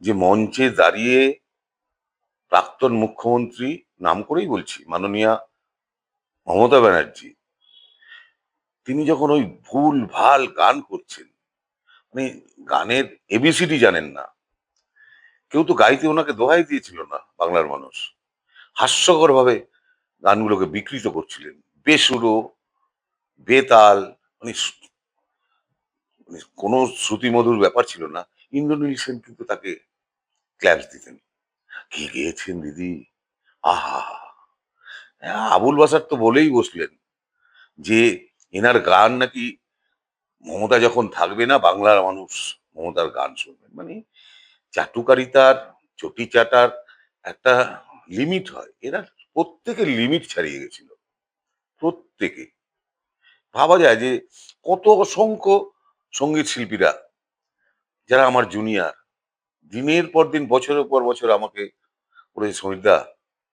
যে মঞ্চে দাঁড়িয়ে প্রাক্তন মুখ্যমন্ত্রী, নাম করেই বলছি, মাননীয়া মমতা ব্যানার্জি, তিনি যখন ওই ভুল ভাল গান করছেন, মানে গানের এবিসিডি জানেন না, কেউ তো গাইতে ওনাকে দোহাই দিয়েছিল না বাংলার মানুষ, হাস্যকর ভাবে গানগুলোকে বিকৃত করছিলেন, বেসুরো, বেতাল, মানে মানে কোনো শ্রুতিমধুর ব্যাপার ছিল না। ইন্দ্রনীল সেন কিন্তু তাকে ক্ল্যাপস দিতেন। কি গেয়েছেন দিদি, আহা! আবুল বাসার তো বলেই বসলেন যে এনার গান নাকি মমতা যখন থাকবে না বাংলার মানুষ মমতার গান শুনবেন। মানে চাটুকারিতার, চটি চাটার একটা লিমিট হয়, এরা প্রত্যেকের লিমিট ছাড়িয়ে গেছিল, প্রত্যেকে। ভাবা যায় যে কত অসংখ্য সঙ্গীত শিল্পীরা যারা আমার জুনিয়র, দিনের পর দিন বছরের পর বছর আমাকে বলে, সমীরদা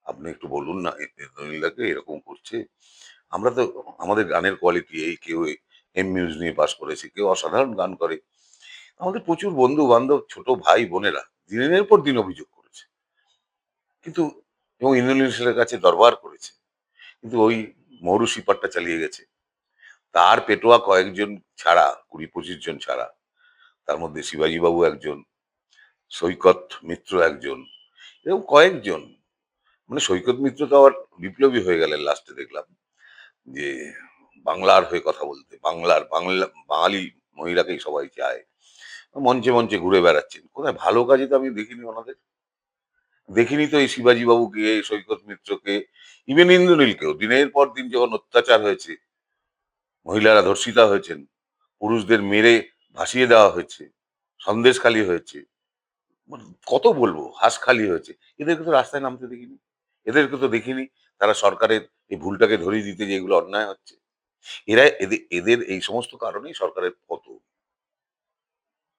আপনি একটু বলুন না ইন্দ্রনীলদাকে এরকম করছে। আমরা তো আমাদের গানের কোয়ালিটি এই, কেউ এম মিউজ নিয়ে পাস করেছে, কেউ অসাধারণ গান করে। আমাদের প্রচুর বন্ধু বান্ধব, ছোট ভাই বোনেরা দিনের পর দিন অভিযোগ করেছে, কিন্তু এবং ইন্দ্রনীল সেনের কাছে দরবার করেছে, কিন্তু ওই মৌরুসি পাট্টা চালিয়ে গেছে। তার পেটোয়া কয়েকজন ছাড়া, 20-25 জন ছাড়া, তার মধ্যে শিবাজী বাবু একজন, সৈকত মিত্র একজন, এরকম কয়েকজন। মানে সৈকত মিত্র তো আবার বিপ্লবী হয়ে গেলেন লাস্টে দেখলাম, যে বাংলার হয়ে কথা বলতে, বাংলা বাঙালি মহিলাকেই সবাই চায়, মঞ্চে মঞ্চে ঘুরে বেড়াচ্ছেন। কোথায় ভালো কাজে তো আমি দেখিনি ওনাদের, দেখিনি তো এই শিবাজী বাবুকে, সৈকত মিত্রকে, ইভেন ইন্দ্রনীলকেও। দিনের পর দিন যখন অত্যাচার হয়েছে, মহিলারা ধর্ষিতা হয়েছেন, পুরুষদের মেরে ভাসিয়ে দেওয়া হয়েছে, সন্দেশখালি হয়েছে, মানে কত বলবো, হাঁসখালি হয়েছে, এদেরকে তো রাস্তায় নামতে দেখিনি, এদেরকে তো দেখিনি তারা সরকারের এই ভুলটাকে ধরিয়ে দিতে যে এগুলো অন্যায় হচ্ছে। এরা এদের এদের এই সমস্ত কারণেই সরকারের পতন।